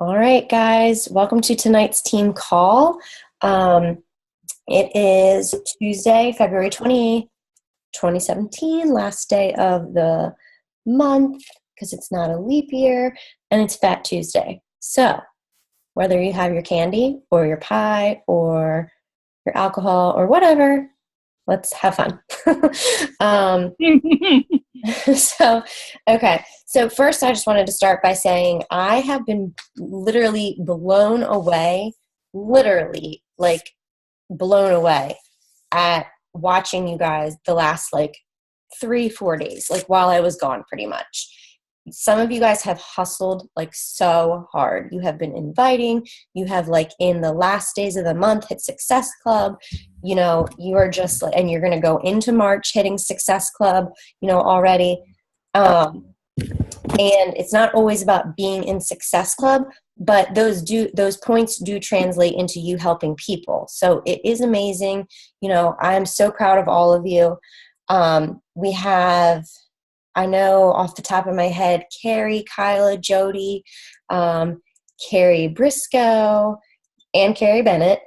All right, guys, welcome to tonight's team call. Um, it is Tuesday, February 20, 2017, last day of the month because it's not a leap year and it's Fat Tuesday. So, whether you have your candy or your pie or your alcohol or whatever, let's have fun. um, so, okay. So, first, I just wanted to start by saying I have been literally blown away, literally, like blown away at watching you guys the last like 3, 4 days, like while I was gone, pretty much. Some of you guys have hustled like so hard. You have been inviting, you have like in the last days of the month hit Success Club. You are just like, and you're going to go into March hitting Success Club, already. Um, and it's not always about being in Success Club, but those points do translate into you helping people. So it is amazing. I'm so proud of all of you. We have, I know off the top of my head, Carrie, Kyla, Jody, Carrie Briscoe, and Carrie Bennett,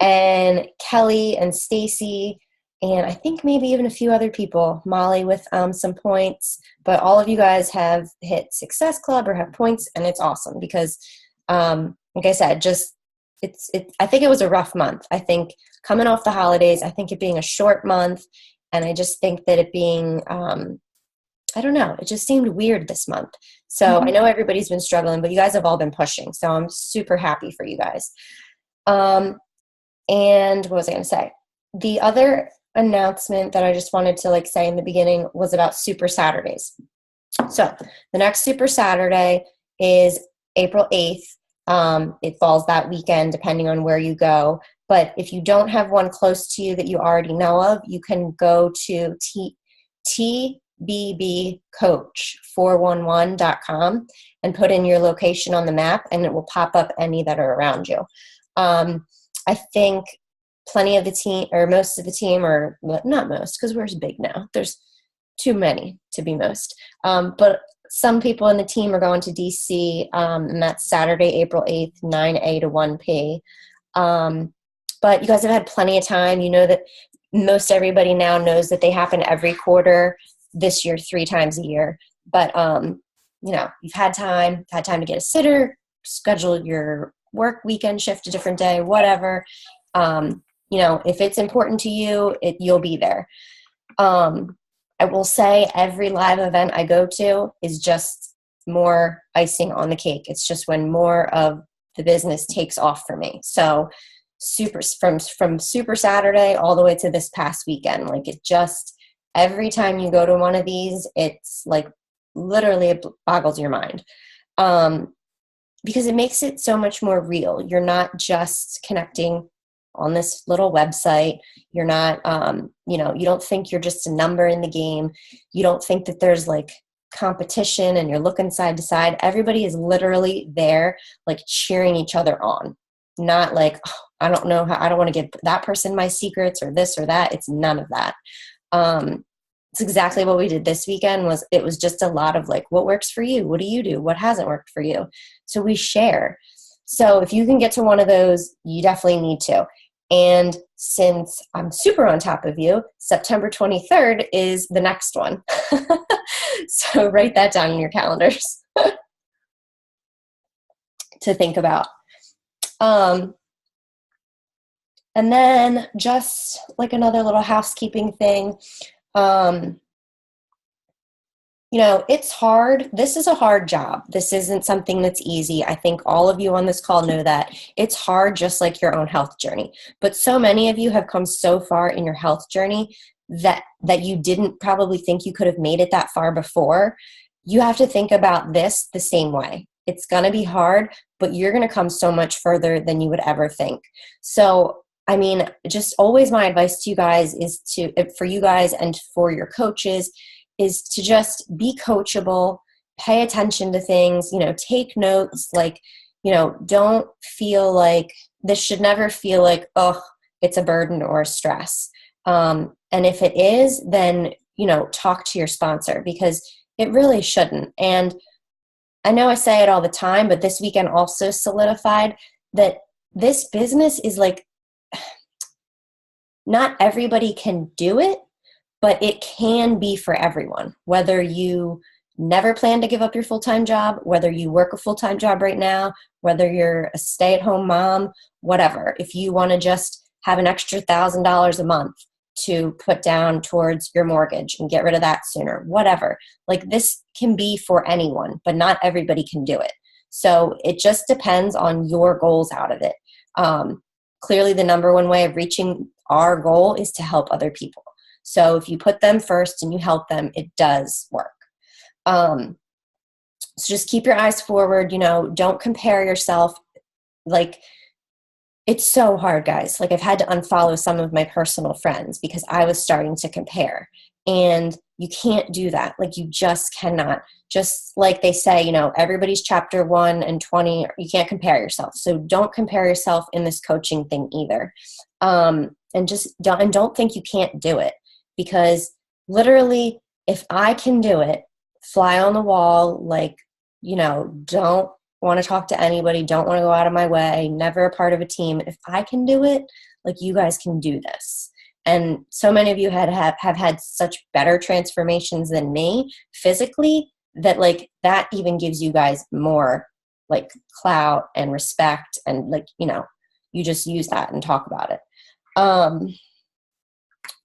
and Kelly and Stacy, and I think maybe even a few other people, Molly with some points. But all of you guys have hit Success Club or have points, and it's awesome because, like I said, I think it was a rough month. I think coming off the holidays, I think it being a short month, and I just think that it being, I don't know, it just seemed weird this month. So I know everybody's been struggling, but you guys have all been pushing. So I'm super happy for you guys. And what was I going to say? The other announcement that I just wanted to say in the beginning was about Super Saturdays. So the next Super Saturday is April 8th. It falls that weekend depending on where you go. But if you don't have one close to you that you already know of, you can go to tbbcoach411.com and put in your location on the map, and it will pop up any that are around you. I think plenty of the team, or most of the team, or not most, because we're big now. There's too many to be most. But some people in the team are going to DC, and that's Saturday, April 8th, 9 a to 1 p. But you guys have had plenty of time. You know that most everybody now knows that they happen every quarter, this year 3 times a year. But, you've had time to get a sitter, schedule your work weekend shift a different day, whatever. If it's important to you, you'll be there. I will say every live event I go to is just more icing on the cake. It's just when more of the business takes off for me. So from Super Saturday all the way to this past weekend, every time you go to one of these, it's like literally it boggles your mind. Because it makes it so much more real. You're not just connecting on this little website. You're not, you don't think you're just a number in the game. You don't think that there's competition and you're looking side to side. Everybody is literally there, cheering each other on. Not oh, I don't know how, I don't want to give that person my secrets or this or that. It's none of that. It's exactly what we did this weekend. It was just a lot of what works for you? What do you do? What hasn't worked for you? So we share. So if you can get to one of those, you definitely need to. And since I'm super on top of you, September 23rd is the next one. So write that down in your calendars to think about. And then just another little housekeeping thing. It's hard. This is a hard job. This isn't something that's easy. I think all of you on this call know that it's hard, just like your own health journey. But so many of you have come so far in your health journey that you didn't probably think you could have made it that far before. You have to think about this the same way. It's going to be hard, but you're going to come so much further than you would ever think. So, just always my advice to you guys is for you guys and for your coaches, is to just be coachable, pay attention to things, take notes, don't feel this should never feel oh, it's a burden or a stress. And if it is, then, talk to your sponsor, because it really shouldn't. And I know I say it all the time, but this weekend also solidified that this business is like, not everybody can do it, but it can be for everyone. Whether you never plan to give up your full-time job, whether you work a full-time job right now, whether you're a stay-at-home mom, whatever. If you want to just have an extra $1,000 a month to put down towards your mortgage and get rid of that sooner, whatever. Like, this can be for anyone, but not everybody can do it. So it just depends on your goals out of it. Clearly, the number one way of reaching our goal is to help other people. So if you put them first and you help them, it does work. So just keep your eyes forward, don't compare yourself. Like, it's so hard, guys. Like, I've had to unfollow some of my personal friends because I was starting to compare, and you can't do that. Like, you just cannot. Just like they say, everybody's chapter 1 and 20, you can't compare yourself. So don't compare yourself in this coaching thing either. And just don't think you can't do it, because literally, if I can do it, fly on the wall, like, don't want to talk to anybody, don't want to go out of my way, never a part of a team. If I can do it, like, you guys can do this. And so many of you have had such better transformations than me physically, that like, that even gives you guys more like clout and respect, and like, you just use that and talk about it.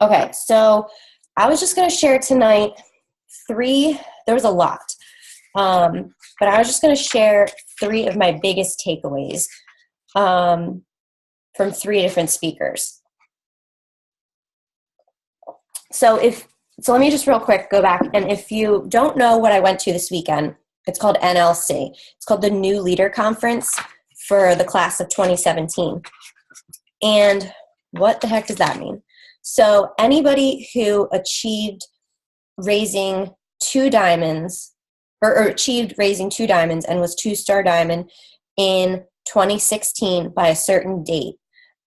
Okay, so I was just going to share tonight there was a lot, but I was just going to share 3 of my biggest takeaways from 3 different speakers. So let me just real quick go back, and if you don't know what I went to this weekend, it's called NLC. It's called the New Leader Conference for the class of 2017. And what the heck does that mean? So anybody who achieved raising 2 diamonds, or achieved raising 2 diamonds and was 2-star diamond in 2016 by a certain date,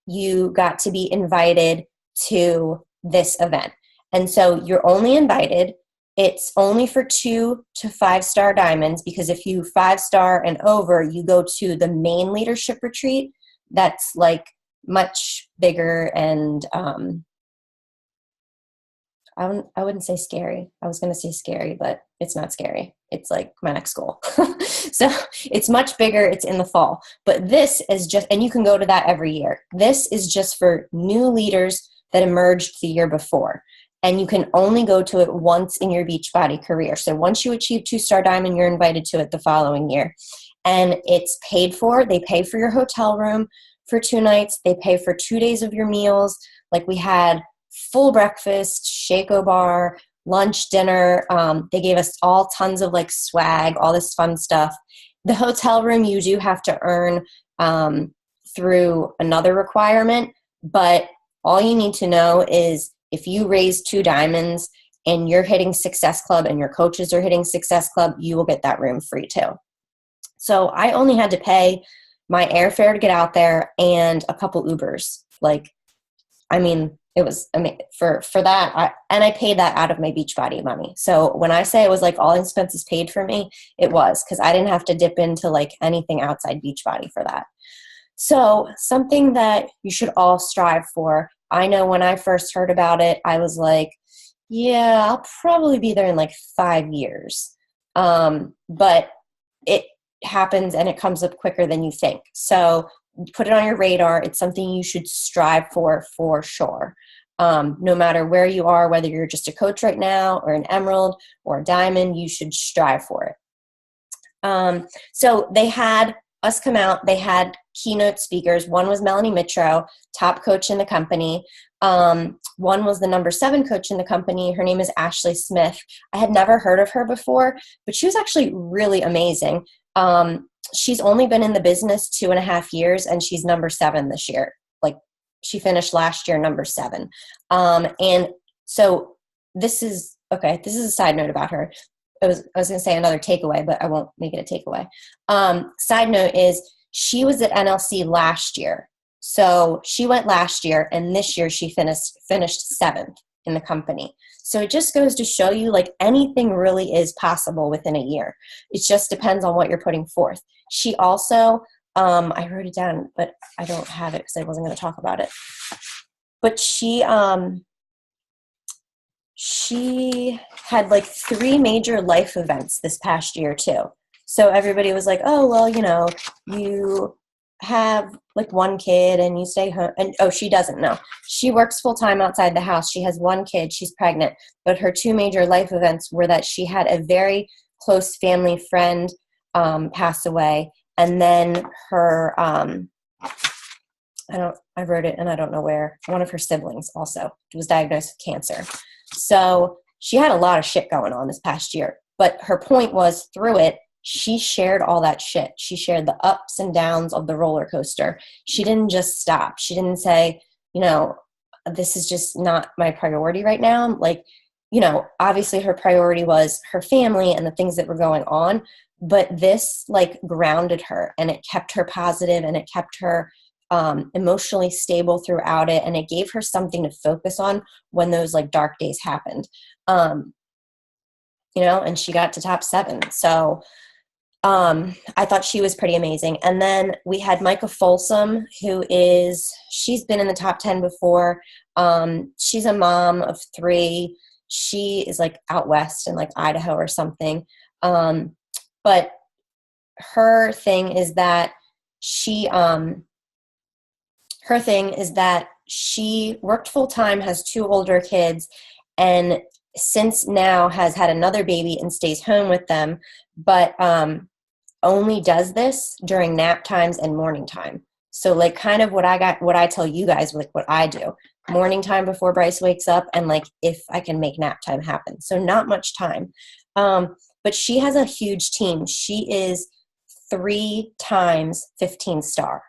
you got to be invited to this event. And so you're only invited. It's only for 2 to 5-star diamonds, because if you 5-star and over, you go to the main leadership retreat. That's like much bigger, and I wouldn't say scary. I was going to say scary, but it's not scary. It's like my next goal. So it's much bigger. It's in the fall. But this is just, and you can go to that every year. This is just for new leaders that emerged the year before. And you can only go to it once in your Beachbody career. So once you achieve 2-star diamond, you're invited to it the following year. And it's paid for. They pay for your hotel room for 2 nights. They pay for 2 days of your meals. Like, we had full breakfast, Shako bar, lunch, dinner. They gave us all tons of like swag, all this fun stuff. The hotel room you do have to earn through another requirement, but all you need to know is if you raise 2 diamonds and you're hitting Success Club and your coaches are hitting Success Club, you will get that room free too. So I only had to pay my airfare to get out there and a couple Ubers. Like, I mean, it was for that. I paid that out of my Beachbody money. So when I say it was like all expenses paid for me, it was, because I didn't have to dip into like anything outside Beachbody for that. So something that you should all strive for. I know when I first heard about it, I was like, yeah, I'll probably be there in like 5 years. But it happens and it comes up quicker than you think. So put it on your radar. It's something you should strive for sure. No matter where you are, whether you're just a coach right now or an emerald or a diamond, you should strive for it. So they had us come out. They had keynote speakers. One was Melanie Mitro, top coach in the company. One was the number 7 coach in the company. Her name is Ashley Smith. I had never heard of her before, but she was actually really amazing. She's only been in the business 2.5 years, and she's number 7 this year. Like, she finished last year number 7. And so this is a side note about her. I was going to say another takeaway, but I won't make it a takeaway. Side note is she was at NLC last year. So she went last year, and this year she finished 7th in the company. So it just goes to show you, like, anything really is possible within a year. It just depends on what you're putting forth. She also, I wrote it down, but I don't have it because I wasn't going to talk about it. But she had like 3 major life events this past year too. So everybody was like, oh, well, you have like 1 kid and you stay home. And she doesn't know. She works full time outside the house. She has 1 kid. She's pregnant. But her 2 major life events were that she had a very close family friend pass away. And then her, I wrote it and I don't know where, one of her siblings also was diagnosed with cancer. So she had a lot of shit going on this past year. But her point was, through it, she shared all that shit. She shared the ups and downs of the roller coaster. She didn't just stop. She didn't say, this is just not my priority right now. Like, obviously her priority was her family and the things that were going on. But this like grounded her, and it kept her positive, and it kept her emotionally stable throughout it, and it gave her something to focus on when those like dark days happened. And she got to top 7. So I thought she was pretty amazing. And then we had Micah Folsom, she's been in the top 10 before. She's a mom of 3. She is like out west in like Idaho or something. But her thing is that she worked full time, has 2 older kids, and since now has had another baby and stays home with them, but only does this during nap times and morning time. So like kind of what I tell you guys, like what I do, morning time before Bryce wakes up, and like if I can make nap time happen. So not much time. But she has a huge team. She is 3 times 15-star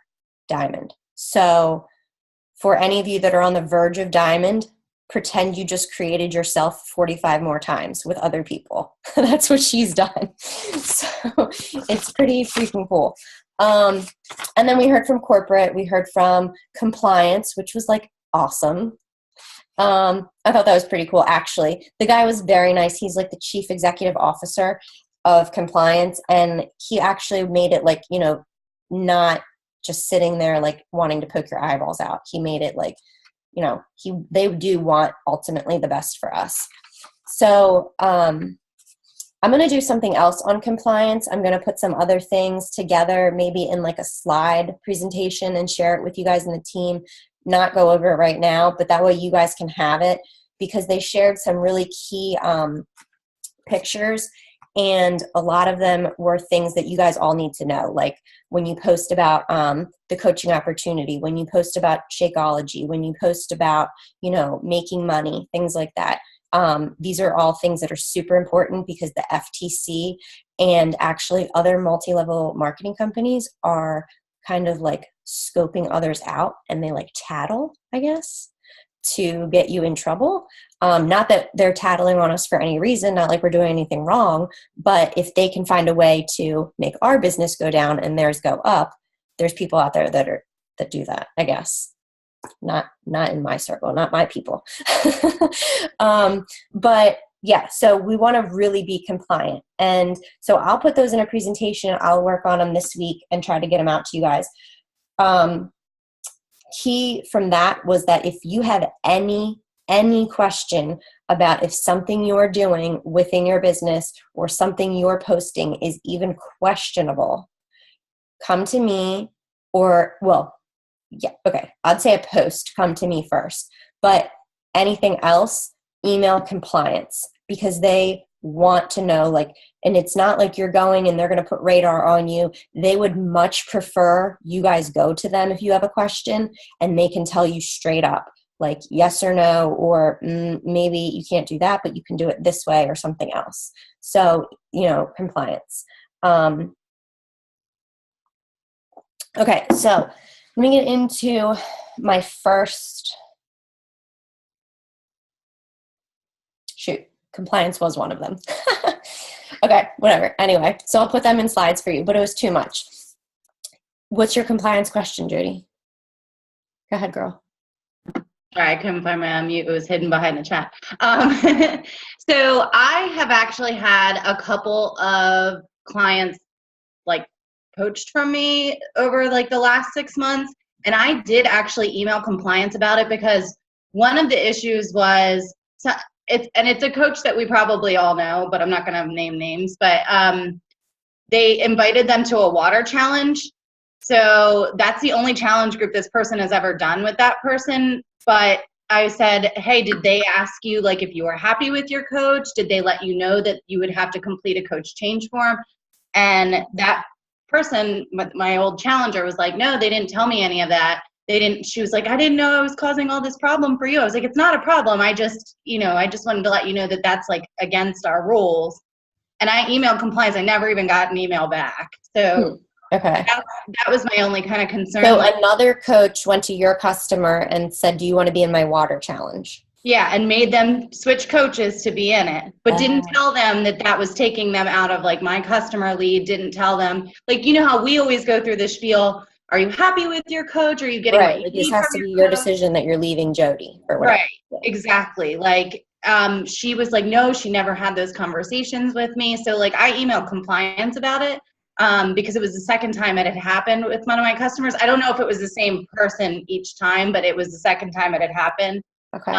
diamond. So for any of you that are on the verge of diamond, pretend you just created yourself 45 more times with other people. That's what she's done. So it's pretty freaking cool. And then we heard from corporate. We heard from compliance, which was like awesome. I thought that was pretty cool, actually. The guy was very nice. He's like the chief executive officer of compliance, and he actually made it like, not just sitting there like wanting to poke your eyeballs out. He made it like, they do want ultimately the best for us. So I'm going to do something else on compliance. I'm going to put some other things together, maybe in like a slide presentation, and share it with you guys in the team. Not go over it right now, but that way you guys can have it, because they shared some really key pictures, and a lot of them were things that you guys all need to know. Like when you post about the coaching opportunity, when you post about Shakeology, when you post about, making money, things like that. These are all things that are super important, because the FTC and actually other multi-level marketing companies are kind of like scoping others out, and they like tattle, I guess, to get you in trouble. Not that they're tattling on us for any reason, not like we're doing anything wrong, but if they can find a way to make our business go down and theirs go up, there's people out there that do that, I guess. Not in my circle, not my people. But yeah, so we want to really be compliant. And so I'll put those in a presentation. I'll work on them this week and try to get them out to you guys. Key from that was that if you have any question about if something you're doing within your business or something you're posting is even questionable, come to me, or, I'd say a post, come to me first. But anything else, email compliance, because they want to know, like, and it's not like you're going and they're going to put radar on you. They would much prefer you guys go to them if you have a question, and they can tell you straight up, like yes or no, or maybe you can't do that, but you can do it this way or something else. So, compliance. Okay, so let me get into my first, compliance was one of them. Okay, whatever. Anyway, so I'll put them in slides for you, but it was too much. What's your compliance question, Jody? Go ahead, girl. Sorry, I couldn't find my unmute. It was hidden behind the chat. So I have actually had a couple of clients like poached from me over like the last 6 months. And I did actually email compliance about it because one of the issues was it's a coach that we probably all know, but I'm not going to name names, but they invited them to a water challenge. So that's the only challenge group this person has ever done with that person. But I said, hey, did they ask you like if you were happy with your coach? Did they let you know that you would have to complete a coach change form? And that person, my old challenger, was like, no, they didn't tell me any of that. They didn't. She was like, I didn't know I was causing all this problem for you. I was like, it's not a problem. I just wanted to let you know that that's like against our rules. And I emailed compliance. I never even got an email back. So okay. that was my only kind of concern. So another coach went to your customer and said, do you want to be in my water challenge? Yeah, and made them switch coaches to be in it, but didn't tell them that that was taking them out of like my customer lead, didn't tell them, like, you know how we always go through the spiel, are you happy with your coach? Are you getting right? Like this has to be your decision that you're leaving Jody or whatever. Right, exactly. Like she was like, no, she never had those conversations with me. So like I emailed compliance about it because it was the second time it had happened with one of my customers. I don't know if it was the same person each time, but it was the second time it had happened. Okay.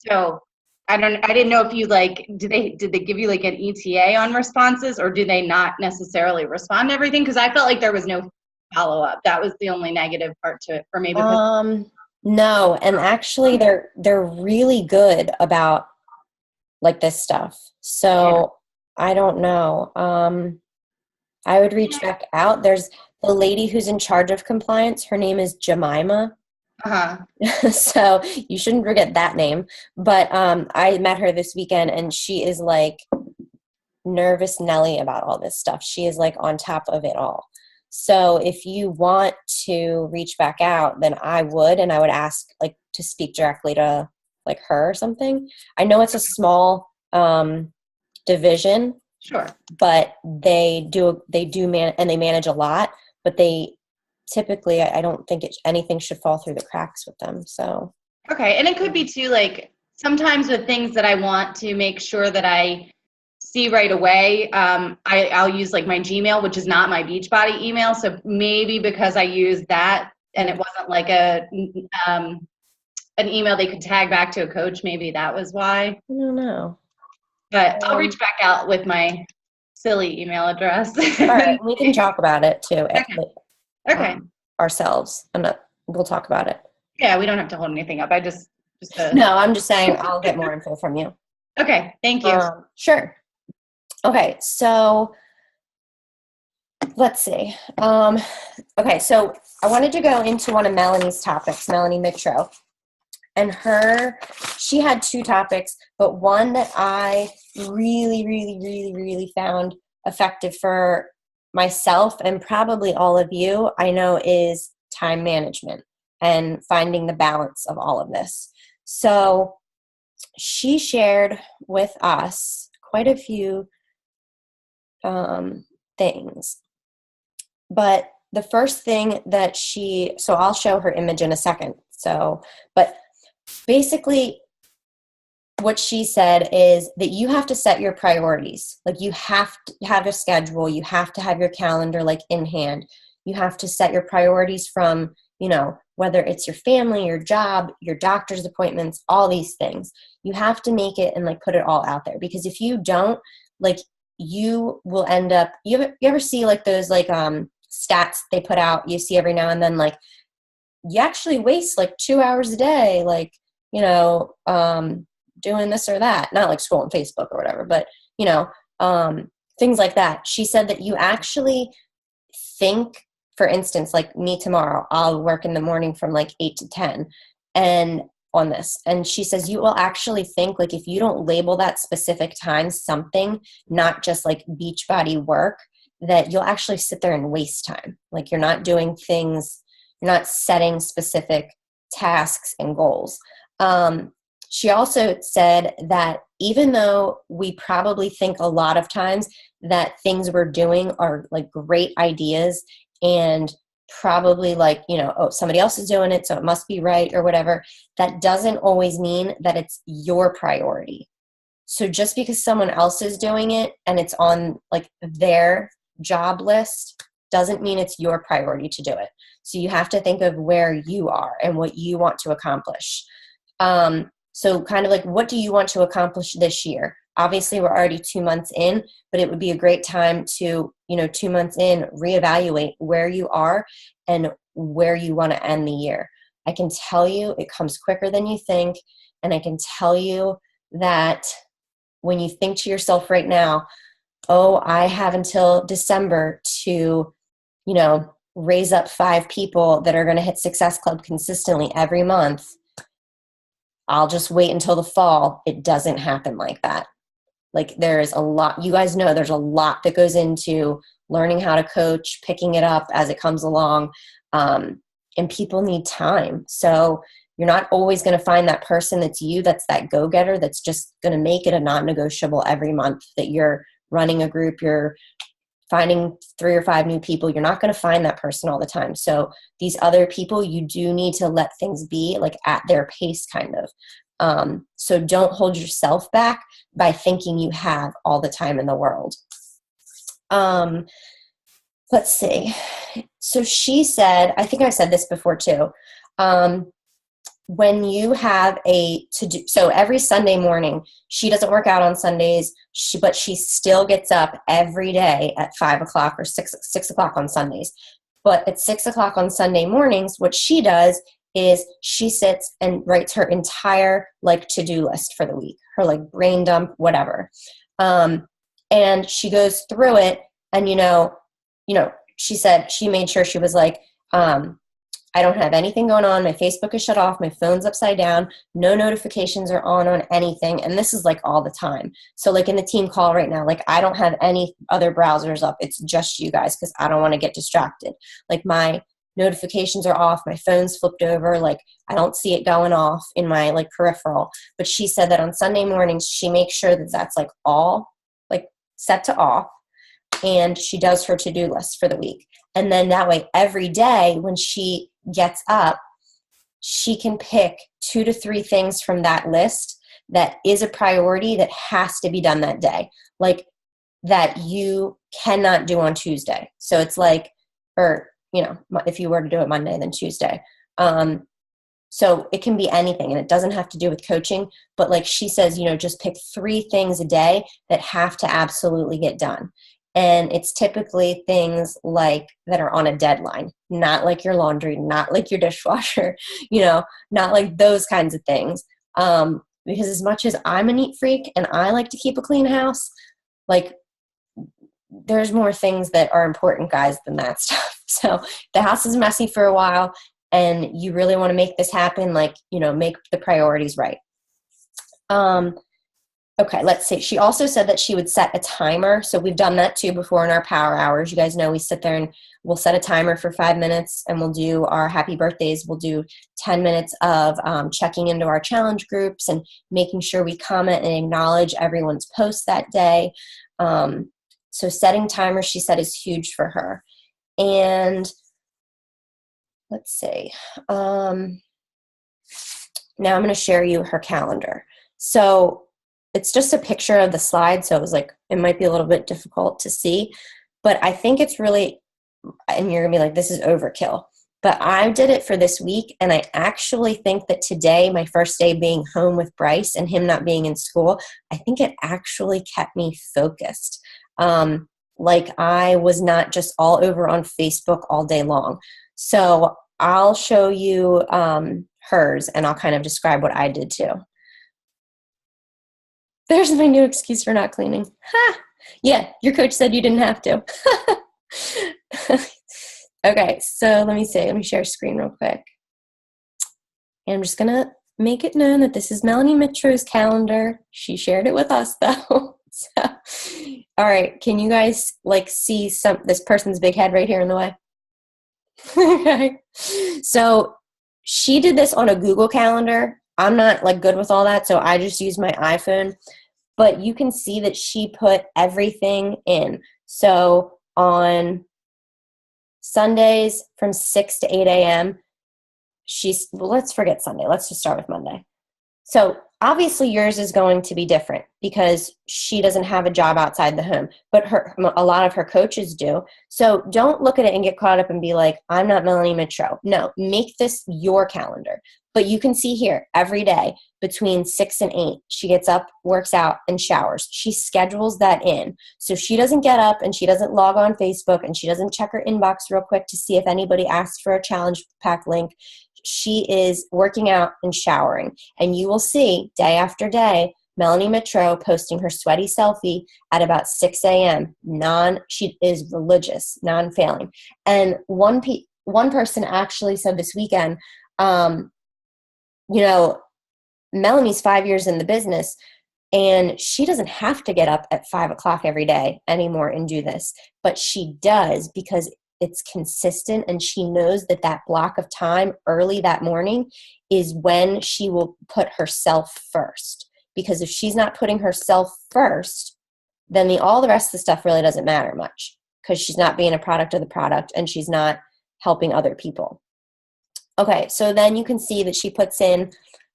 So I didn't know if you like, did they give you like an ETA on responses, or do they not necessarily respond to everything? Because I felt like there was no follow up. That was the only negative part to it for me. No, and actually they're really good about like this stuff. So yeah. I don't know. I would reach back out. There's the lady who's in charge of compliance. Her name is Jemima. So you shouldn't forget that name. But I met her this weekend, and she is like nervous Nelly about all this stuff. She is like on top of it all. So if you want to reach back out, then I would, and I would ask like to speak directly to like her or something. I know it's a small division, sure, but they manage a lot, but they typically, I don't think anything should fall through the cracks with them. So okay, and it could be too like sometimes with things that I want to make sure that I see right away, I'll use like my Gmail, which is not my Beachbody email. So maybe because I used that and it wasn't like an email they could tag back to a coach, maybe that was why. I don't know. But I'll reach back out with my silly email address. All right, we can talk about it too. Okay. Ourselves. We'll talk about it. Yeah, we don't have to hold anything up. No, I'm just saying I'll get more info from you. Okay, thank you. Sure. Okay, so let's see. Okay, so I wanted to go into one of Melanie's topics, Melanie Mitro. And she had two topics, but one that I really, really, really, really found effective for myself and probably all of you, I know, is time management and finding the balance of all of this. So she shared with us quite a few things. But the first thing that so I'll show her image in a second. But basically what she said is that you have to set your priorities. Like you have to have a schedule. You have to have your calendar like in hand. You have to set your priorities from, whether it's your family, your job, your doctor's appointments, all these things. You have to make it and like put it all out there, because if you don't, like, you will end up, you ever see like those like stats they put out, you see every now and then, like you actually waste like 2 hours a day, like, doing this or that, not like scrolling Facebook or whatever, but things like that. She said that you actually think, for instance, like me tomorrow, I'll work in the morning from like 8 to 10 and on this. And she says you will actually think, like, if you don't label that specific time something, not just like Beachbody work, that you'll actually sit there and waste time. Like you're not doing things, you're not setting specific tasks and goals. She also said that even though we probably think a lot of times that things we're doing are like great ideas and probably like, oh, somebody else is doing it, so it must be right or whatever. That doesn't always mean that it's your priority. So just because someone else is doing it and it's on like their job list doesn't mean it's your priority to do it. So you have to think of where you are and what you want to accomplish. So kind of like, what do you want to accomplish this year? Obviously, we're already 2 months in, but it would be a great time to, 2 months in, reevaluate where you are and where you want to end the year. I can tell you it comes quicker than you think. And I can tell you that when you think to yourself right now, oh, I have until December to, raise up 5 people that are going to hit Success Club consistently every month. I'll just wait until the fall. It doesn't happen like that. Like there's a lot, you guys know there's a lot that goes into learning how to coach, picking it up as it comes along. And people need time. So you're not always going to find that person that's you, that's that go-getter, that's just going to make it a non-negotiable every month that you're running a group, you're finding 3 or 5 new people. You're not going to find that person all the time. So these other people, you do need to let things be like at their pace kind of. So don't hold yourself back by thinking you have all the time in the world. Let's see. So she said, I think I said this before too. When you have a to-do, so every Sunday morning, she doesn't work out on Sundays, but she still gets up every day at 5 o'clock or 6 o'clock on Sundays. But at 6 o'clock on Sunday mornings, what she does is she sits and writes her entire like to-do list for the week, her like brain dump, whatever. And she goes through it and, she said she made sure she was like, I don't have anything going on. My Facebook is shut off. My phone's upside down. No notifications are on anything. And this is like all the time. So like in the team call right now, like I don't have any other browsers up. It's just you guys because I don't want to get distracted. Like my notifications are off. My phone's flipped over. Like I don't see it going off in my like peripheral. But she said that on Sunday mornings, she makes sure that that's like all like set to off. And she does her to-do list for the week. And then that way, every day when she gets up, she can pick 2 to 3 things from that list that is a priority that has to be done that day, like that you cannot do on Tuesday. So it's like, or, if you were to do it Monday, then Tuesday. So it can be anything, and it doesn't have to do with coaching, but like she says, just pick 3 things a day that have to absolutely get done. And it's typically things like that are on a deadline, not like your laundry, not like your dishwasher, not like those kinds of things. Because as much as I'm a neat freak and I like to keep a clean house, like there's more things that are important, guys, than that stuff. So the house is messy for a while and you really want to make this happen, like, make the priorities right. Okay, let's see. She also said that she would set a timer. So we've done that too before in our power hours. You guys know we sit there and we'll set a timer for 5 minutes and we'll do our happy birthdays. We'll do 10 minutes of checking into our challenge groups and making sure we comment and acknowledge everyone's post that day. So setting timers, she said, is huge for her. And let's see. Now I'm going to share you her calendar. So it's just a picture of the slide, so it might be a little bit difficult to see, but I think it's really, and you're gonna be like, this is overkill, but I did it for this week, and I actually think that today, my first day being home with Bryce and him not being in school, I think it actually kept me focused. Like I was not just all over on Facebook all day long. So I'll show you hers, and I'll kind of describe what I did too. There's my new excuse for not cleaning. Ha! Yeah, your coach said you didn't have to. Okay, so let me see. Let me share screen real quick. And I'm just going to make it known that this is Melanie Mitro's calendar. She shared it with us, though. So, all right, can you guys see this person's big head right here in the way? Okay. So she did this on a Google Calendar. I'm not good with all that, so I just use my iPhone. But you can see that she put everything in. So on Sundays from 6 to 8 a.m. Well, let's forget Sunday. Let's just start with Monday. So obviously yours is going to be different because she doesn't have a job outside the home, but a lot of her coaches do. So don't look at it and get caught up and be like, I'm not Melanie Mitro. No, make this your calendar. But you can see here every day between 6 and 8, she gets up, works out, and showers. She schedules that in. So she doesn't get up and she doesn't log on Facebook and she doesn't check her inbox real quick to see if anybody asked for a challenge pack link. She is working out and showering. And you will see day after day, Melanie Mitro posting her sweaty selfie at about 6 a.m. She is religious, non-failing. And one person actually said this weekend, Melanie's 5 years in the business and she doesn't have to get up at 5 o'clock every day anymore and do this, but she does because it's consistent and she knows that block of time early that morning is when she will put herself first. Because if she's not putting herself first, then all the rest of the stuff really doesn't matter much because she's not being a product of the product and she's not helping other people. Okay, so then you can see that she puts in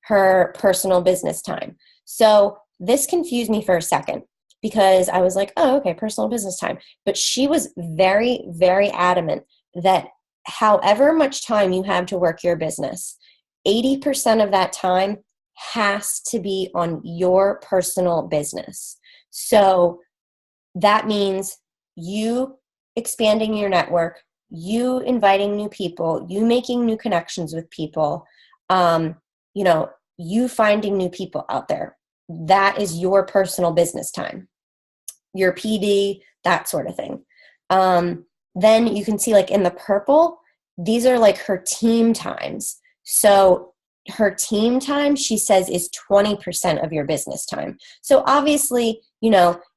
her personal business time. So this confused me for a second because I was like, oh, okay, personal business time. But she was very, very adamant that however much time you have to work your business, 80% of that time has to be on your personal business. So that means you expanding your network, you inviting new people, you making new connections with people, you finding new people out there. That is your personal business time, your PD, that sort of thing. Then you can see like in the purple, these are like her team times. So her team time, she says, is 20% of your business time. So obviously,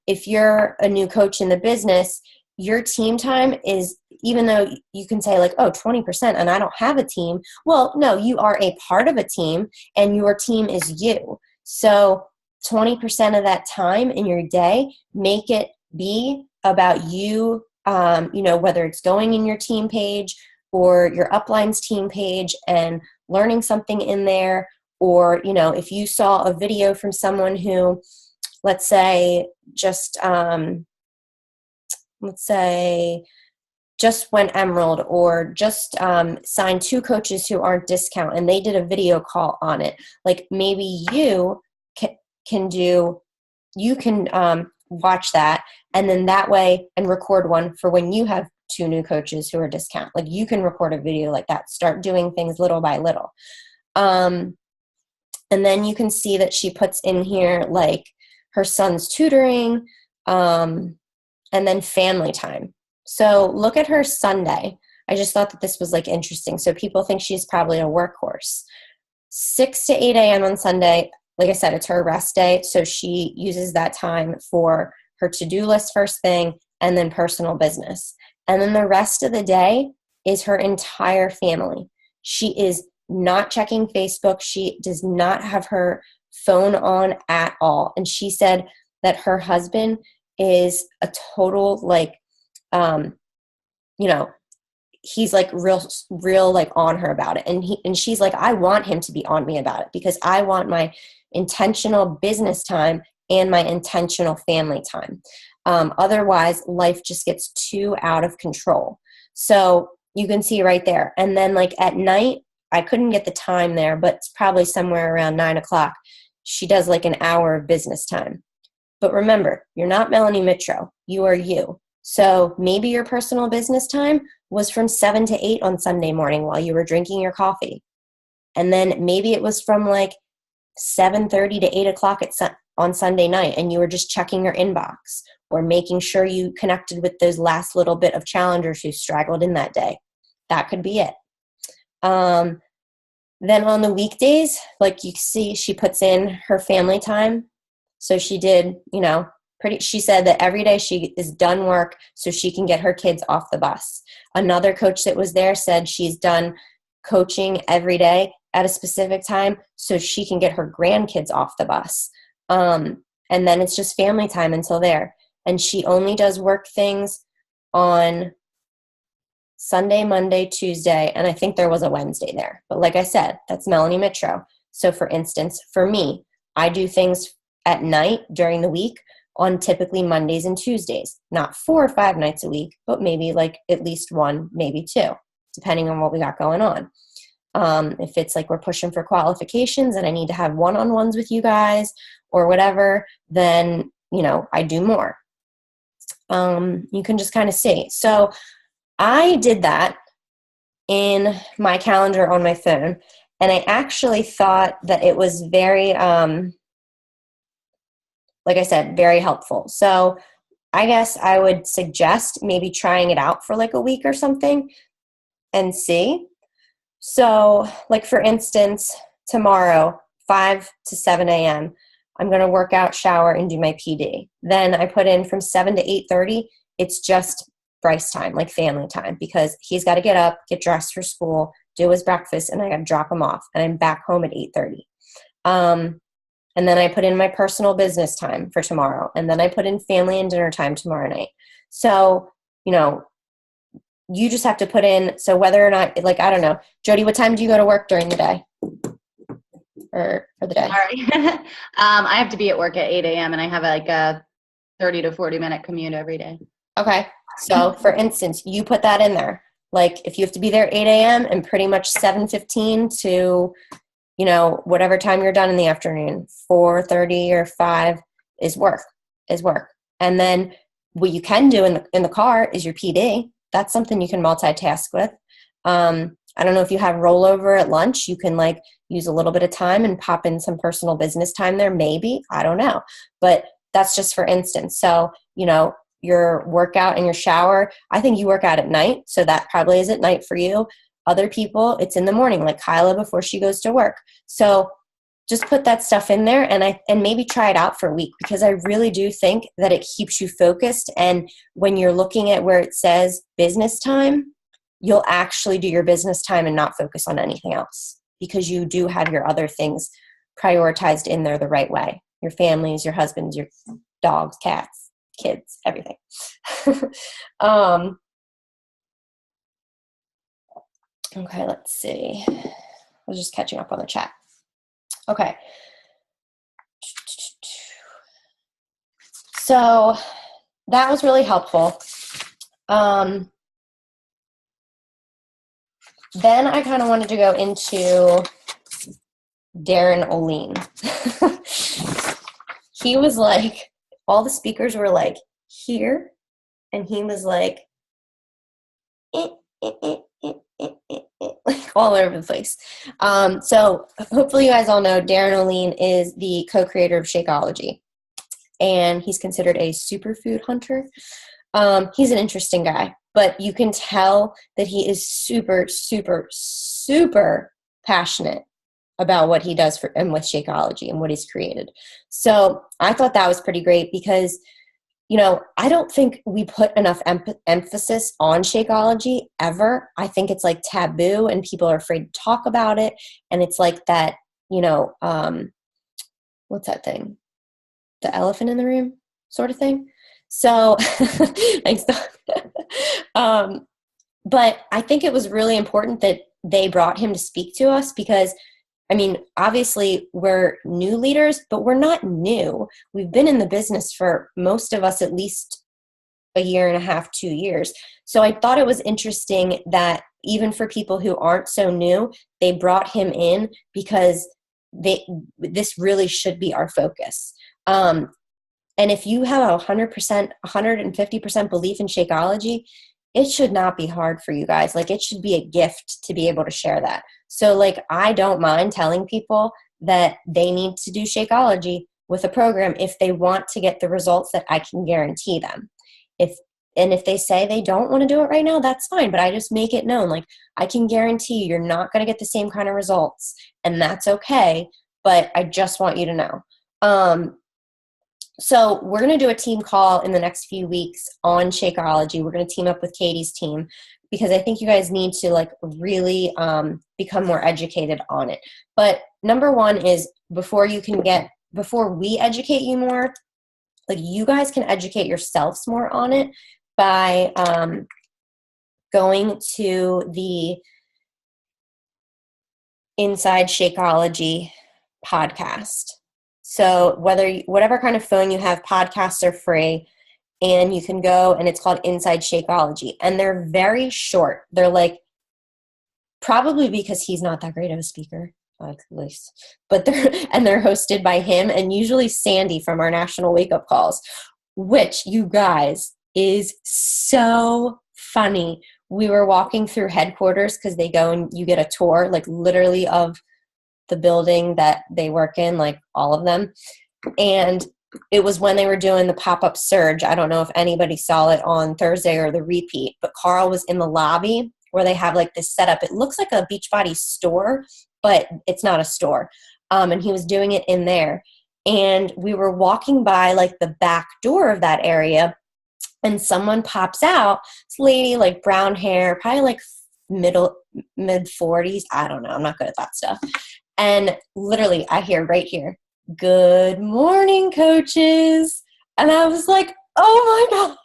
if you're a new coach in the business, your team time is, even though you can say like, oh, 20% and I don't have a team. Well, no, you are a part of a team and your team is you. So 20% of that time in your day, make it be about you, whether it's going in your team page or your upline's team page and learning something in there. Or, if you saw a video from someone who, let's say, just went Emerald or just signed 2 coaches who aren't discount and they did a video call on it. Like maybe you can watch that and then that way and record one for when you have 2 new coaches who are discount. Like you can record a video like that, start doing things little by little. And then you can see that she puts in here like her son's tutoring, and then family time. So look at her Sunday. I just thought that this was like interesting. So people think she's probably a workhorse. 6 to 8 a.m. on Sunday, like I said, it's her rest day. So she uses that time for her to-do list first thing and then personal business. And then the rest of the day is her entire family. She is not checking Facebook. She does not have her phone on at all. And she said that her husband is a total he's like real like on her about it. And she's like, I want him to be on me about it because I want my intentional business time and my intentional family time. Otherwise life just gets too out of control. So you can see right there. And then like at night, I couldn't get the time there, but it's probably somewhere around 9 o'clock. She does like an hour of business time. But remember, you're not Melanie Mitro. You are you. So maybe your personal business time was from 7 to 8 on Sunday morning while you were drinking your coffee. And then maybe it was from like 7:30 to 8 o'clock on Sunday night and you were just checking your inbox or making sure you connected with those last little bit of challengers who straggled in that day. That could be it. Then on the weekdays, like you see, she puts in her family time. So she did, she said that every day she is done work so she can get her kids off the bus. Another coach that was there said she's done coaching every day at a specific time so she can get her grandkids off the bus. And then it's just family time until there. And she only does work things on Sunday, Monday, Tuesday, and I think there was a Wednesday there. But like I said, that's Melanie Mitro. So for instance, for me, I do things at night during the week on typically Mondays and Tuesdays, not 4 or 5 nights a week, but maybe like at least 1, maybe 2, depending on what we got going on. If it's like we're pushing for qualifications and I need to have one-on-ones with you guys or whatever, then, I do more. You can just kind of see. So I did that in my calendar on my phone, and I actually thought that it was very, like I said, very helpful. So I guess I would suggest maybe trying it out for like a week or something and see. So like for instance, tomorrow, 5 to 7 a.m., I'm going to work out, shower, and do my PD. Then I put in from 7 to 8:30, it's just Bryce time, like family time, because he's got to get up, get dressed for school, do his breakfast, and I got to drop him off. And I'm back home at 8:30. And then I put in my personal business time for tomorrow. And then I put in family and dinner time tomorrow night. So, you just have to put in, so whether or not, like, I don't know. Jody, what time do you go to work during the day? Or for the day? Sorry. I have to be at work at 8 a.m. and I have like a 30 to 40 minute commute every day. Okay. So for instance, you put that in there. Like if you have to be there 8 a.m. and pretty much 7:15 to, whatever time you're done in the afternoon, 4:30 or 5 is work. And then what you can do in the car is your PD. That's something you can multitask with. I don't know if you have rollover at lunch. You can like use a little bit of time and pop in some personal business time there. Maybe, I don't know, but that's just for instance. So, your workout and your shower, I think you work out at night. So that probably is at night for you. Other people, it's in the morning, like Kyla before she goes to work. So just put that stuff in there and maybe try it out for a week, because I really do think that it keeps you focused. And when you're looking at where it says business time, you'll actually do your business time and not focus on anything else, because you do have your other things prioritized in there the right way. Your families, your husbands, your dogs, cats, kids, everything. Okay, let's see. I was just catching up on the chat. Okay. So that was really helpful. Then I kind of wanted to go into Darren Oline. He was like, all the speakers were like here, and he was like, like all over the place. So hopefully you guys all know Darren Oline is the co-creator of Shakeology, and he's considered a superfood hunter. He's an interesting guy, but you can tell that he is super, super, super passionate about what he does and with Shakeology and what he's created. So I thought that was pretty great because, I don't think we put enough emphasis on Shakeology ever. I think it's like taboo and people are afraid to talk about it. And it's like that, what's that thing? The elephant in the room sort of thing. So thanks. But I think it was really important that they brought him to speak to us because, obviously we're new leaders, but we're not new. We've been in the business for most of us at least a year and a half, 2 years. So I thought it was interesting that even for people who aren't so new, they brought him in because this really should be our focus. And if you have 100%, 150% belief in Shakeology, it should not be hard for you guys. Like, it should be a gift to be able to share that. So, like, I don't mind telling people that they need to do Shakeology with a program if they want to get the results that I can guarantee them. If they say they don't want to do it right now, that's fine. But I just make it known, like, I can guarantee you're not going to get the same kind of results, and that's okay. But I just want you to know. So we're going to do a team call in the next few weeks on Shakeology. We're going to team up with Katie's team because I think you guys need to like really become more educated on it. But number one is before we educate you more, like you guys can educate yourselves more on it by going to the Inside Shakeology podcast. So whatever kind of phone you have, podcasts are free, and you can go, and it's called Inside Shakeology. And they're very short. They're like, probably because he's not that great of a speaker, at least, but they're hosted by him and usually Sandy from our National Wake Up Calls, which, you guys, is so funny. We were walking through headquarters because they go and you get a tour, like literally of the building that they work in, like all of them. And it was when they were doing the pop-up surge. I don't know if anybody saw it on Thursday or the repeat, but Carl was in the lobby where they have like this setup. It looks like a Beachbody store, but it's not a store. And he was doing it in there. And we were walking by like the back door of that area, and someone pops out. This lady, like brown hair, probably like mid 40s. I don't know. I'm not good at that stuff. And literally I hear right here, "Good morning, coaches." And I was like, oh my God.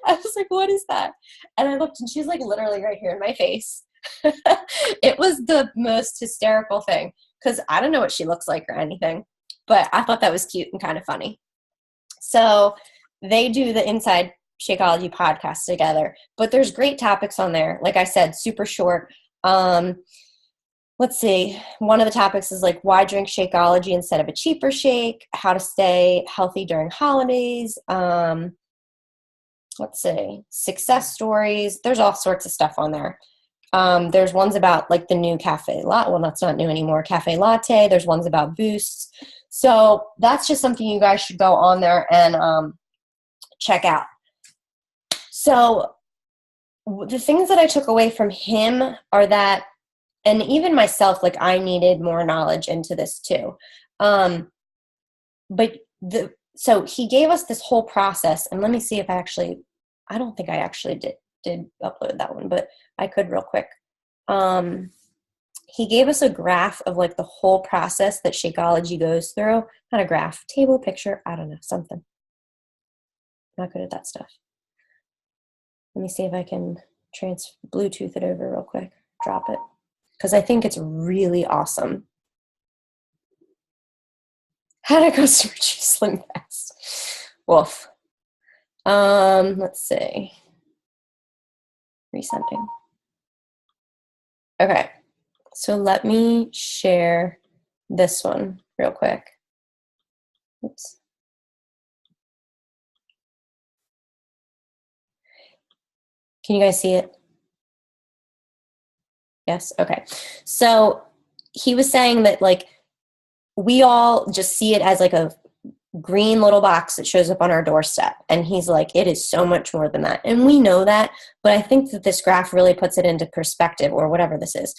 I was like, what is that? And I looked, and she's like literally right here in my face. It was the most hysterical thing because I don't know what she looks like or anything, but I thought that was cute and kind of funny. So they do the Inside Shakeology podcast together, but there's great topics on there. Like I said, super short. Let's see. One of the topics is like why drink Shakeology instead of a cheaper shake, how to stay healthy during holidays. Let's see, success stories. There's all sorts of stuff on there. There's ones about like the new cafe latte. Well, that's not new anymore. Cafe latte. There's ones about boosts. So that's just something you guys should go on there and check out. So the things that I took away from him are that, and even myself, like I needed more knowledge into this too. So he gave us this whole process, and let me see if I don't think I actually did upload that one, but I could real quick. He gave us a graph of like the whole process that Shakeology goes through. Not a graph, table, picture, I don't know, something. Not good at that stuff. Let me see if I can Bluetooth it over real quick, drop it, because I think it's really awesome. How to customer choose Slim Fast. Wolf. Let's see. Resending. Okay. So let me share this one real quick. Oops. Can you guys see it? Yes? Okay. So he was saying that like we all just see it as like a green little box that shows up on our doorstep. And he's like, it is so much more than that. And we know that, but I think that this graph really puts it into perspective, or whatever this is.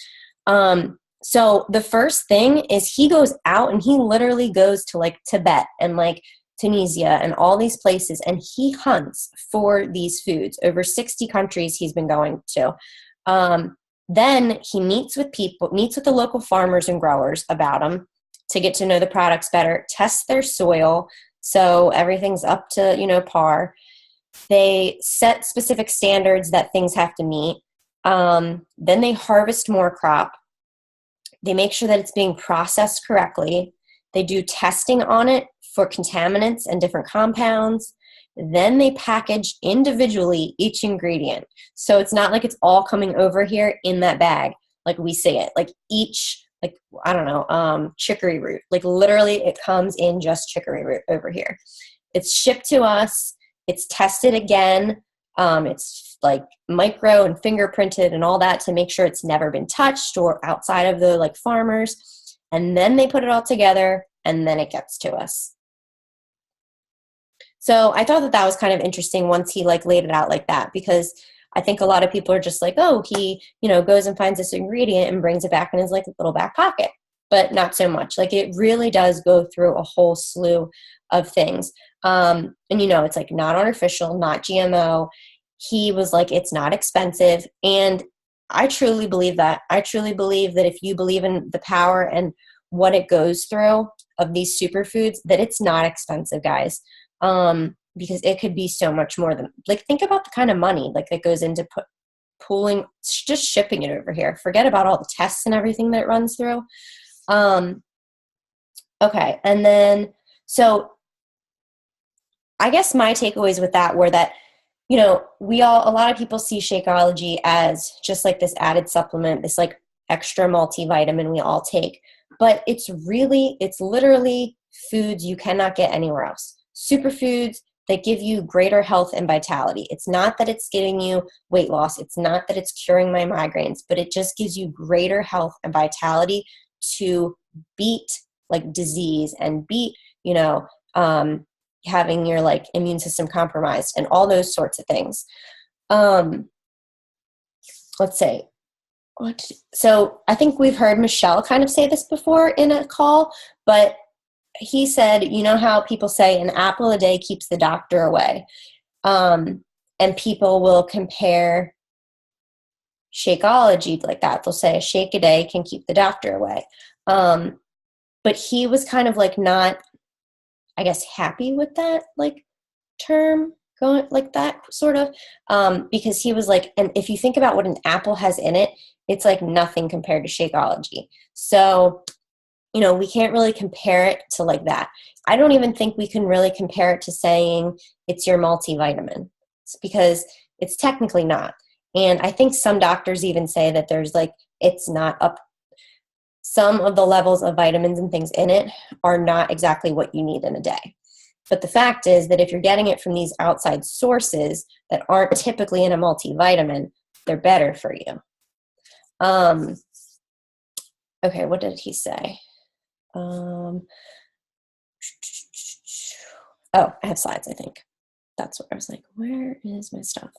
So the first thing is he goes out and he literally goes to like Tibet and like Tunisia and all these places, and he hunts for these foods. Over 60 countries he's been going to. Then he meets with the local farmers and growers about them to get to know the products better, test their soil so everything's up to, par. They set specific standards that things have to meet. Then they harvest more crop. They make sure that it's being processed correctly. They do testing on it for contaminants and different compounds. Then they package individually each ingredient. So it's not like it's all coming over here in that bag like we see it. Like each, like, I don't know, chicory root. Like literally it comes in just chicory root over here. It's shipped to us. It's tested again. It's like micro and fingerprinted and all that to make sure it's never been touched or outside of the like farmers. And then they put it all together and then it gets to us. So I thought that was kind of interesting once he like laid it out like that, because I think a lot of people are just like, oh, he, goes and finds this ingredient and brings it back in his like little back pocket, but not so much. Like it really does go through a whole slew of things. And it's like not artificial, not GMO. He was like, it's not expensive. And I truly believe that. I truly believe that if you believe in the power and what it goes through of these superfoods, that it's not expensive, guys. Because it could be so much more than, like, think about the kind of money like that goes into just shipping it over here. Forget about all the tests and everything that it runs through. Okay, and then, so I guess my takeaways with that were that, a lot of people see Shakeology as just like this added supplement, this like extra multivitamin we all take. But it's literally foods you cannot get anywhere else. Superfoods that give you greater health and vitality. It's not that it's giving you weight loss. It's not that it's curing my migraines, but it just gives you greater health and vitality to beat like disease and beat, having your like immune system compromised and all those sorts of things. Let's say, so I think we've heard Michelle kind of say this before in a call, but he said, how people say an apple a day keeps the doctor away. And people will compare Shakeology like that. They'll say a shake a day can keep the doctor away. But he was kind of like not, I guess, happy with that like term going like that sort of, because he was like, and if you think about what an apple has in it, it's like nothing compared to Shakeology. So, we can't really compare it to like that. I don't even think we can really compare it to saying it's your multivitamin. It's because it's technically not. And I think some doctors even say that there's like, it's not up. Some of the levels of vitamins and things in it are not exactly what you need in a day. But the fact is that if you're getting it from these outside sources that aren't typically in a multivitamin, they're better for you. Okay, what did he say? Oh, I have slides, I think. That's what I was like, where is my stuff?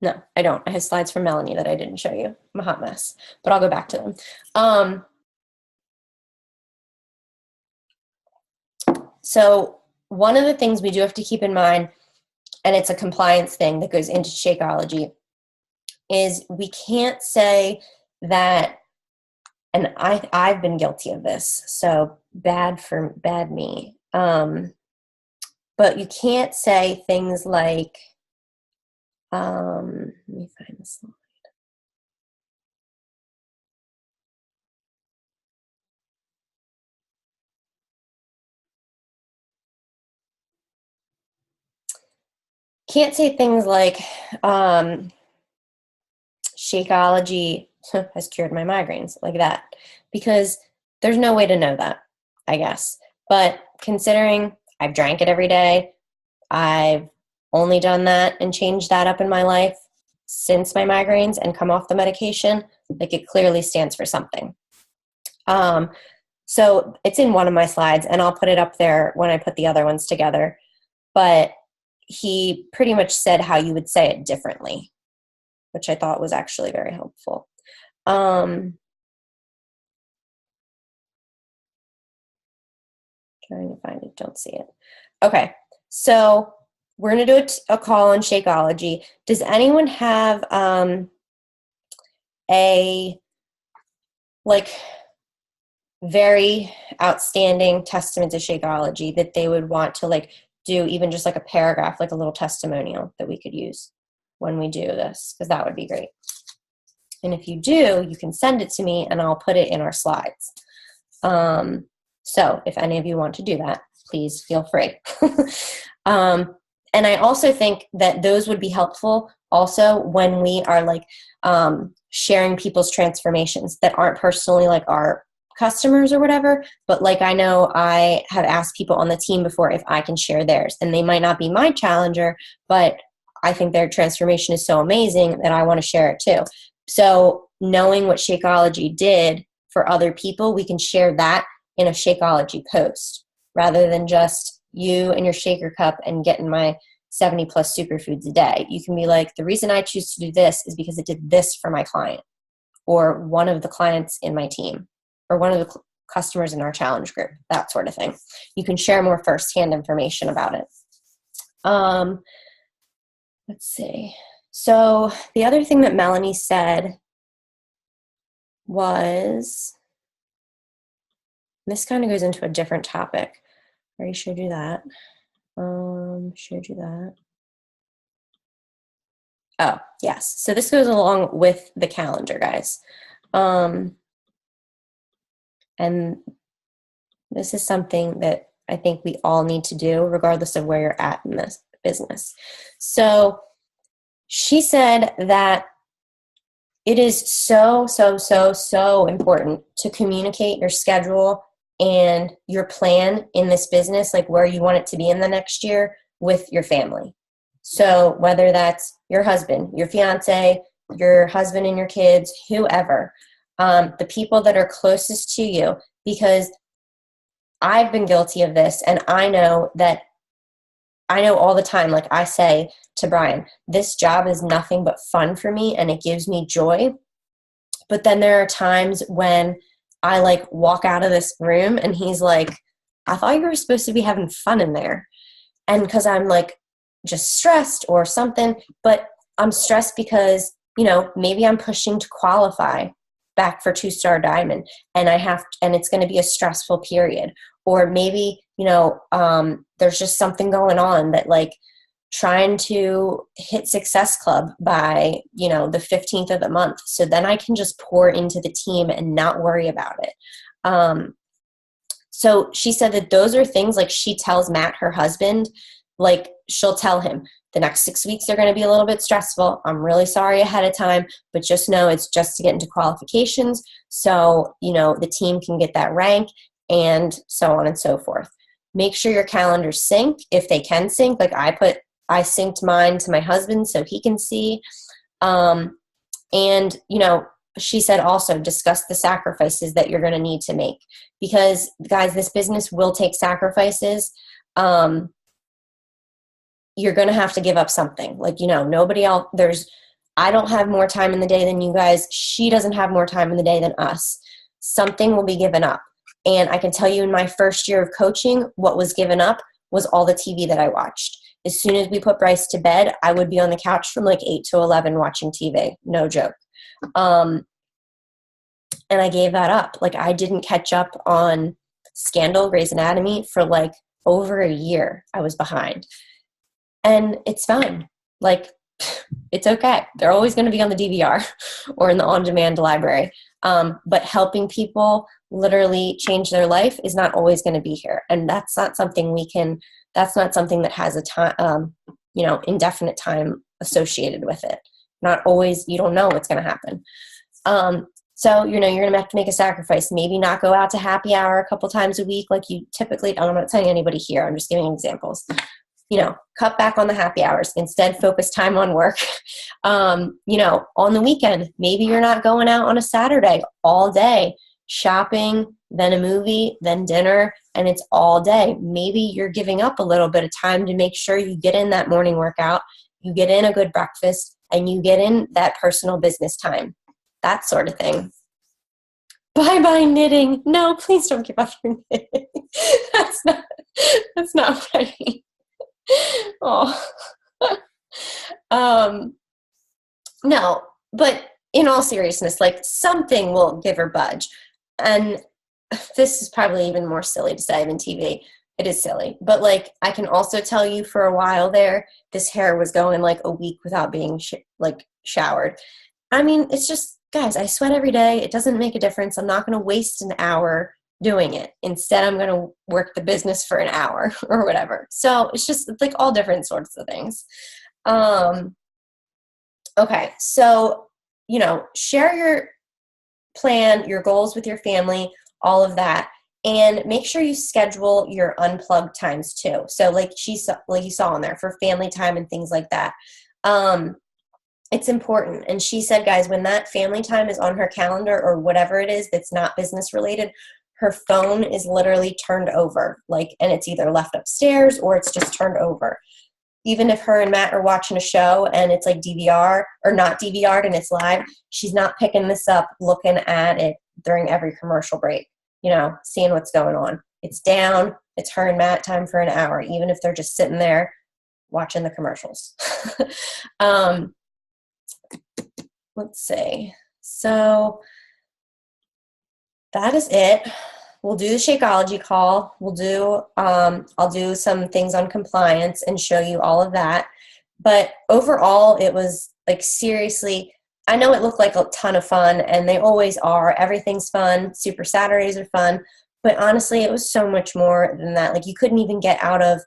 No, I don't. I have slides from Melanie that I didn't show you. I'm a hot mess, but I'll go back to them. So one of the things we do have to keep in mind, and it's a compliance thing that goes into Shakeology, is we can't say that, and I've been guilty of this, so bad me. But you can't say things like, let me find the slide. Can't say things like, Shakeology has cured my migraines, like that, because there's no way to know that, I guess. But considering I've drank it every day, I've only done that and changed that up in my life since my migraines and come off the medication, like it clearly stands for something. So it's in one of my slides, and I'll put it up there when I put the other ones together. But he pretty much said how you would say it differently, which I thought was actually very helpful. Trying to find it, don't see it. Okay, so we're going to do a call on Shakeology. Does anyone have a like very outstanding testament to Shakeology that they would want to like do, even just like a paragraph, like a little testimonial that we could use when we do this? Because that would be great. And if you do, you can send it to me and I'll put it in our slides. So if any of you want to do that, please feel free. And I also think that those would be helpful also when we are like sharing people's transformations that aren't personally like our customers or whatever, but like I know I have asked people on the team before if I can share theirs, and they might not be my challenger, but I think their transformation is so amazing that I want to share it too. So knowing what Shakeology did for other people, we can share that in a Shakeology post rather than just you and your shaker cup and getting my 70 plus superfoods a day. You can be like, the reason I choose to do this is because it did this for my client, or one of the clients in my team, or one of the customers in our challenge group, that sort of thing. You can share more firsthand information about it. Let's see. So the other thing that Melanie said was, this kind of goes into a different topic. I already showed you that. Showed you that. Oh, yes. So this goes along with the calendar, guys. And this is something that I think we all need to do regardless of where you're at in this business. So she said that it is so important to communicate your schedule and your plan in this business, like where you want it to be in the next year, with your family. So whether that's your husband, your fiance, your husband and your kids, whoever, the people that are closest to you, because I've been guilty of this, and I know all the time, like I say to Brian, this job is nothing but fun for me and it gives me joy. But then there are times when I like walk out of this room and he's like, I thought you were supposed to be having fun in there. And because I'm like just stressed or something, but I'm stressed because, maybe I'm pushing to qualify back for 2-star diamond and and it's going to be a stressful period. Or maybe, there's just something going on that like trying to hit Success Club by, the 15th of the month. So then I can just pour into the team and not worry about it. So she said that those are things like she tells Matt, her husband, like she'll tell him the next 6 weeks are going to be a little bit stressful. I'm really sorry ahead of time, but just know it's just to get into qualifications. So, the team can get that rank and so on and so forth. Make sure your calendars sync if they can sync. Like I synced mine to my husband so he can see. And, she said also discuss the sacrifices that you're going to need to make because, guys, this business will take sacrifices. You're going to have to give up something. Like, nobody else, I don't have more time in the day than you guys. She doesn't have more time in the day than us. Something will be given up. And I can tell you in my first year of coaching, what was given up was all the TV that I watched. As soon as we put Bryce to bed, I would be on the couch from like 8 to 11 watching TV. No joke. And I gave that up. Like I didn't catch up on Scandal, Grey's Anatomy for like over a year. I was behind. And it's fine. Like it's okay. They're always going to be on the DVR or in the on-demand library. But helping people literally change their life is not always going to be here. And that's not something that's not something that has a time, indefinite time associated with it. Not always, you don't know what's going to happen. So, you're going to have to make a sacrifice. Maybe not go out to happy hour a couple times a week like you typically, I'm not telling anybody here. I'm just giving examples. Cut back on the happy hours. Instead, focus time on work. On the weekend, maybe you're not going out on a Saturday all day, shopping, then a movie, then dinner, and it's all day. Maybe you're giving up a little bit of time to make sure you get in that morning workout, you get in a good breakfast, and you get in that personal business time. That sort of thing. Bye-bye knitting. No, please don't give up your knitting. That's not funny. Oh. No, but in all seriousness, like something will give her budge. And this is probably even more silly to say than TV. It is silly. But like, I can also tell you for a while there, this hair was going like a week without being showered. I mean, it's just, guys, I sweat every day. It doesn't make a difference. I'm not going to waste an hour doing it. Instead, I'm going to work the business for an hour or whatever. So it's like all different sorts of things. Okay. So, share your plan, your goals with your family, all of that. And make sure you schedule your unplugged times too. So like you saw on there for family time and things like that. It's important. And she said, guys, when that family time is on her calendar or whatever it is that's not business related, her phone is literally turned over, and it's either left upstairs or it's just turned over. Even if her and Matt are watching a show and it's like DVR or not DVR'd and it's live, she's not picking this up, looking at it during every commercial break, seeing what's going on. It's down. It's her and Matt time for an hour, even if they're just sitting there watching the commercials. Let's see. So that is it. we'll do the Shakeology call. I'll do some things on compliance and show you all of that. But overall, it was like, seriously, I know it looked like a ton of fun, and they always are. Everything's fun. Super Saturdays are fun. But honestly, it was so much more than that. Like, you couldn't even get out of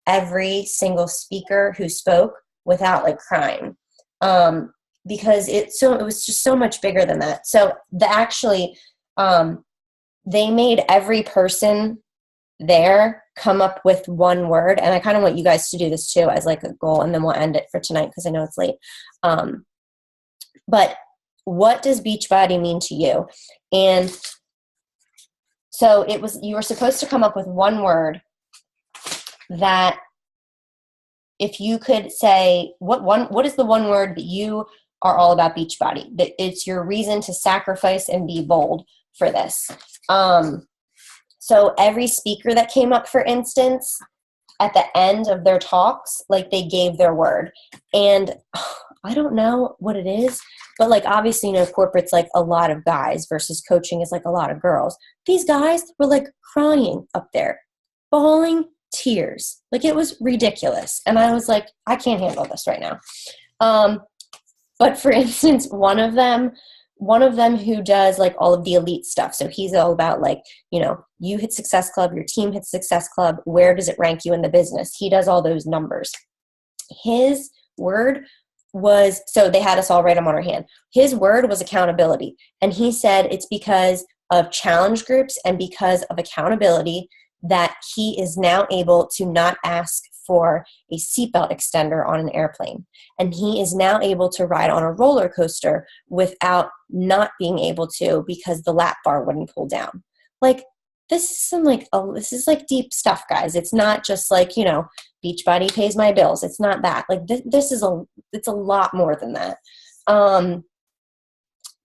every single speaker who spoke without like crying. Because it was just so much bigger than that. So they made every person there come up with one word. And I kind of want you guys to do this too as like a goal, and then we'll end it for tonight because I know it's late. But what does Beachbody mean to you? And so you were supposed to come up with one word that, if you could say, what is the one word that you are all about Beachbody, that it's your reason to sacrifice and be bold for this. So every speaker that came up, for instance, at the end of their talks, like, they gave their word. And I don't know what it is, but like, obviously, corporate's like a lot of guys versus coaching is like a lot of girls. These guys were like crying up there, bawling tears. Like, it was ridiculous. And I was like, I can't handle this right now. But for instance, one of them who does like all of the elite stuff. So he's all about like, you hit Success Club, your team hits Success Club. Where does it rank you in the business? He does all those numbers. His word was, so they had us all write them on our hand. His word was accountability. And he said it's because of challenge groups and because of accountability that he is now able to not ask for a seatbelt extender on an airplane. And he is now able to ride on a roller coaster without not being able to because the lap bar wouldn't pull down. Like, this is like deep stuff, guys. It's not just like, Beachbody pays my bills. It's not that. Like, it's a lot more than that.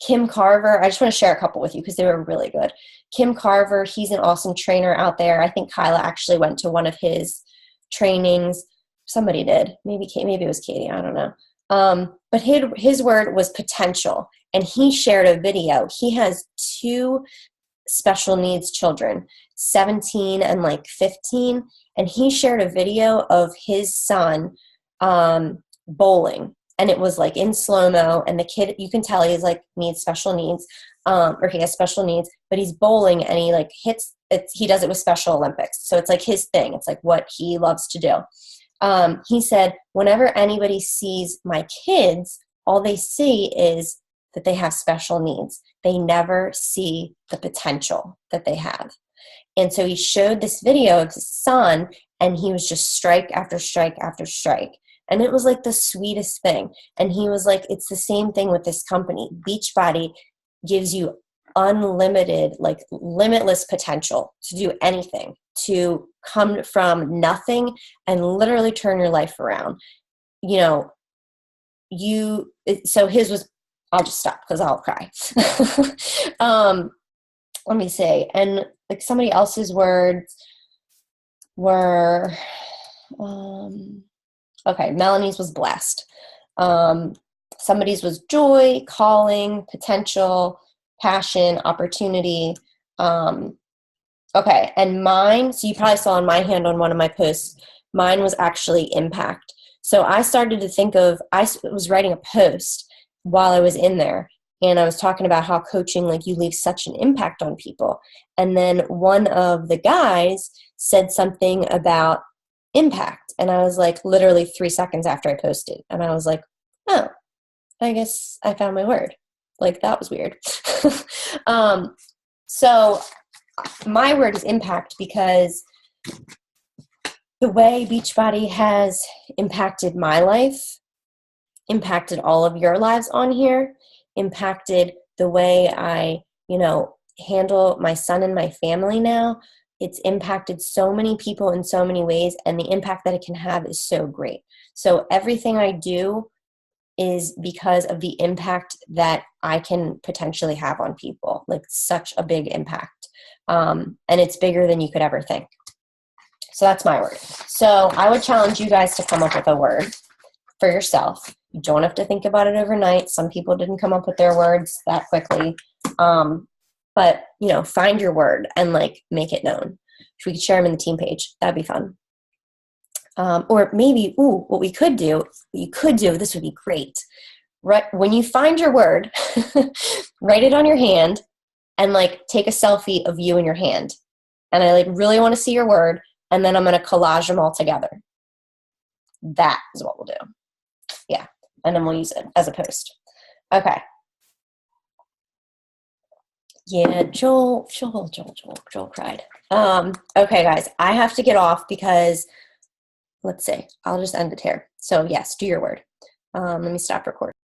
Kim Carver, I just want to share a couple with you because they were really good. Kim Carver, he's an awesome trainer out there. I think Kyla actually went to one of his trainings. Somebody did. Maybe it was Katie. I don't know. But his word was potential. And he shared a video. He has 2 special needs children, 17 and like 15. And he shared a video of his son bowling. And it was like in slow-mo, and the kid, you can tell he's like needs special needs, or he has special needs, but he's bowling and he like hits it. He does it with Special Olympics. So it's like his thing. It's like what he loves to do. He said, whenever anybody sees my kids, all they see is that they have special needs. They never see the potential that they have. And so he showed this video of his son, and he was just strike after strike after strike. And it was like the sweetest thing. And he was like, it's the same thing with this company. Beachbody gives you unlimited, like limitless potential to do anything, to come from nothing and literally turn your life around. So his was, I'll just stop because I'll cry. Let me say, and like somebody else's words were, okay, Melanie's was blessed. Somebody's was joy, calling, potential, passion, opportunity. Okay, and mine, so you probably saw on my hand on one of my posts, mine was actually impact. So I started to think of, I was writing a post while I was in there, and I was talking about how coaching, like, you leave such an impact on people. And then one of the guys said something about impact. And I was like, literally 3 seconds after I posted. And I was like, oh, I guess I found my word. Like, that was weird. So my word is impact, because the way Beachbody has impacted my life, impacted all of your lives on here, impacted the way I, handle my son and my family now. It's impacted so many people in so many ways, and the impact that it can have is so great. So everything I do is because of the impact that I can potentially have on people, like such a big impact. And it's bigger than you could ever think. So that's my word. So I would challenge you guys to come up with a word for yourself. You don't have to think about it overnight. Some people didn't come up with their words that quickly. but find your word and like make it known. If we could share them in the team page, that'd be fun. Or maybe, what you could do, this would be great. Right when you find your word, write it on your hand and like take a selfie of you and your hand. And I like really want to see your word, and then I'm going to collage them all together. That is what we'll do. Yeah. And then we'll use it as a post. Okay. Yeah, Joel cried. Okay, guys, I have to get off because, let's see, I'll just end it here. So yes, do your word. Let me stop recording.